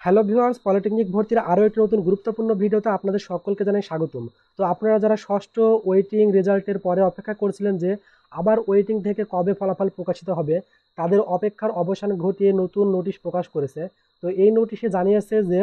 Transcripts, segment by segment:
Hello viewers, polytechnic ভর্তির আরও একটি নতুন গুরুত্বপূর্ণ ভিডিওতে আপনাদের সকলকে জানাই স্বাগতম। তো আপনারা যারা ষষ্ঠ ওয়েটিং রেজাল্টের পরে অপেক্ষা করছিলেন যে আবার ওয়েটিং থেকে কবে ফলাফল প্রকাশিত হবে, তাদের অপেক্ষার অবসান ঘটিয়ে নতুন নোটিশ প্রকাশ করেছে। তো এই নোটিশে জানিয়েছে যে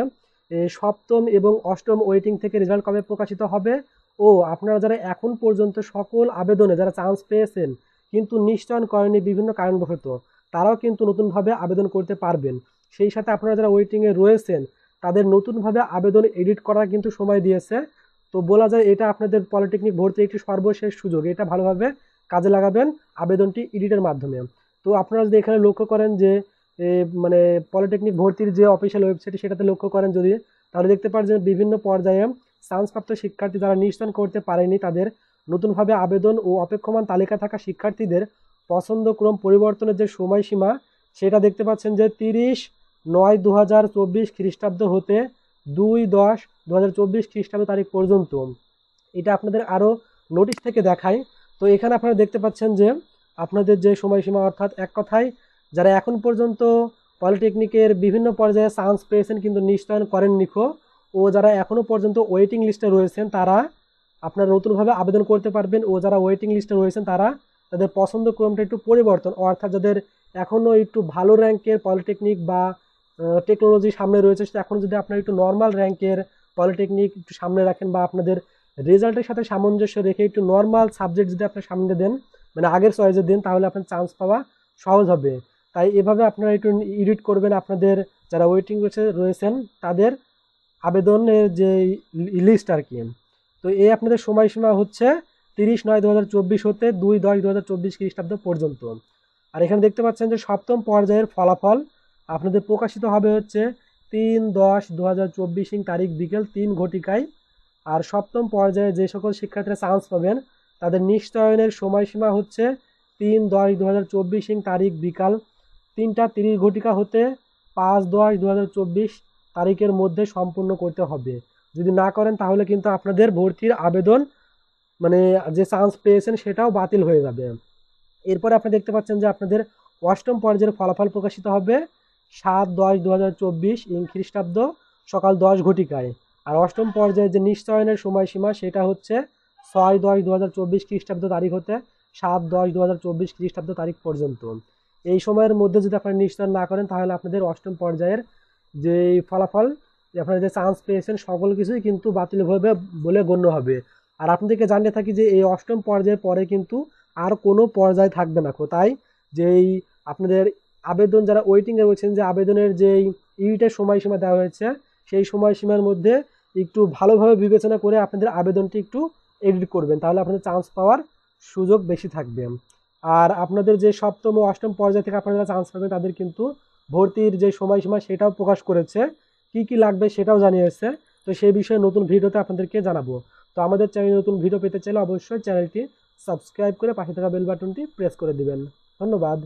সপ্তম এবং অষ্টম ওয়েটিং থেকে রেজাল্ট কবে প্রকাশিত হবে, ও আপনারা যারা এখন পর্যন্ত সকল আবেদনে যারা চান্স পেয়েছেন কিন্তু নিশ্চয়ন করেনি বিভিন্ন কারণবশত, তারাও কিন্তু নতুনভাবে আবেদন করতে পারবেন। সেই সাথে আপনারা যারা ওয়েটিংয়ে রয়েছেন তাদের নতুনভাবে আবেদন এডিট করার কিন্তু সময় দিয়েছে। তো বলা যায় এটা আপনাদের পলিটেকনিক ভর্তির একটি সর্বশেষ সুযোগ, এটা ভালোভাবে কাজে লাগাবেন আবেদনটি এডিটের মাধ্যমে। তো আপনারা যদি এখানে লক্ষ্য করেন যে মানে পলিটেকনিক ভর্তির যে অফিসিয়াল ওয়েবসাইট সেটাতে লক্ষ্য করেন যদি, তাহলে দেখতে পারেন যে বিভিন্ন পর্যায়ে চান্সপ্রাপ্ত শিক্ষার্থী যারা নিশ্চয়ন করতে পারেনি তাদের নতুনভাবে আবেদন ও অপেক্ষমান তালিকা থাকা শিক্ষার্থীদের পছন্দক্রম পরিবর্তনের যে সময়সীমা সেটা দেখতে পাচ্ছেন যে 30/9/2024 খ্রিস্টাব্দ হতে 2/10/2024 খ্রিস্টাব্দ তারিখ পর্যন্ত। এটা আপনাদের আরও নোটিশ থেকে দেখায়। তো এখানে আপনারা দেখতে পাচ্ছেন যে আপনাদের যে সময়সীমা, অর্থাৎ এক কথায় যারা এখন পর্যন্ত পলিটেকনিকের বিভিন্ন পর্যায়ে চান্স পেয়েছেন কিন্তু নিশ্চয়ন করেননি ও যারা এখনও পর্যন্ত ওয়েটিং লিস্টে রয়েছেন তারা আপনারা নতুনভাবে আবেদন করতে পারবেন, ও যারা ওয়েটিং লিস্টে রয়েছেন তারা তাদের পছন্দ ক্রমটা একটু পরিবর্তন, অর্থাৎ যাদের এখনও একটু ভালো র্যাঙ্কের পলিটেকনিক বা টেকনোলজি সামনে রয়েছে, এখন যদি আপনারা একটু নর্মাল র্যাঙ্কের পলিটেকনিক একটু সামনে রাখেন বা আপনাদের রেজাল্টের সাথে সামঞ্জস্য রেখে একটু নর্মাল সাবজেক্ট যদি আপনার সামনে দেন, মানে আগের চয়েসে দেন, তাহলে আপনার চান্স পাওয়া সহজ হবে। তাই এভাবে আপনারা একটু এডিট করবেন আপনাদের যারা ওয়েটিং রয়েছেন তাদের আবেদনের যে লিস্ট আর কি। তো এই আপনাদের সময়সীমা হচ্ছে 30/9/2024 হতে 2/10/2024 খ্রিস্টাব্দ পর্যন্ত। আর এখানে দেখতে পাচ্ছেন যে সপ্তম পর্যায়ের ফলাফল আপনাদের প্রকাশিত হবে হচ্ছে 3/10/2024 তারিখ বিকেল 3 ঘটিকায়। আর সপ্তম পর্যায়ে যে সকল শিক্ষার্থীরা চান্স পাবেন তাদের নিশ্চয়নের সময়সীমা হচ্ছে 3/10/2024 তারিখ বিকাল 3টা 30 ঘটিকা হতে 5/10/2024 তারিখের মধ্যে সম্পূর্ণ করতে হবে। যদি না করেন তাহলে কিন্তু আপনাদের ভর্তির আবেদন, মানে যে চান্স পেয়েছেন সেটাও বাতিল হয়ে যাবে। এরপরে আপনি দেখতে পাচ্ছেন যে আপনাদের অষ্টম পর্যায়ের ফলাফল প্রকাশিত হবে 7/10/2024 খ্রিস্টাব্দ সকাল 10 ঘটিকায়। আর অষ্টম পর্যায়ে যে নিশ্চয়নের সময়সীমা সেটা হচ্ছে 6/10/2024 খ্রিস্টাব্দ তারিখ হতে 7/10/2024 খ্রিস্টাব্দ তারিখ পর্যন্ত। এই সময়ের মধ্যে যদি আপনারা নিশ্চয়ন না করেন তাহলে আপনাদের অষ্টম পর্যায়ের যে ফলাফল, আপনারা যে চান্স পেয়েছেন সকল কিছুই কিন্তু বাতিল হবে বলে গণ্য হবে। আর আপনাদেরকে জানিয়ে থাকি যে এই অষ্টম পর্যায়ের পরে কিন্তু আর কোনো পর্যায় থাকবে না। তাই যেই আপনাদের আবেদন যারা ওয়েটিংয়ে রয়েছেন, যে আবেদনের যেই ইউনিটের সময়সীমা দেওয়া হয়েছে সেই সময়সীমার মধ্যে একটু ভালোভাবে বিবেচনা করে আপনাদের আবেদনটি একটু এডিট করবেন, তাহলে আপনাদের চান্স পাওয়ার সুযোগ বেশি থাকবে। আর আপনাদের যে সপ্তম ও অষ্টম পর্যায় থেকে আপনারা চান্স পাবেন তাদের কিন্তু ভর্তির যে সময়সীমা সেটাও প্রকাশ করেছে, কি কি লাগবে সেটাও জানিয়েছে। তো সেই বিষয়ে নতুন ভিডিওতে আপনাদেরকে জানাবো। তো আমাদের চ্যানেলে নতুন ভিডিও পেতে চাইলে অবশ্যই চ্যানেলটি সাবস্ক্রাইব করে পাশে থাকা বেল বাটনটি প্রেস করে দিবেন। ধন্যবাদ।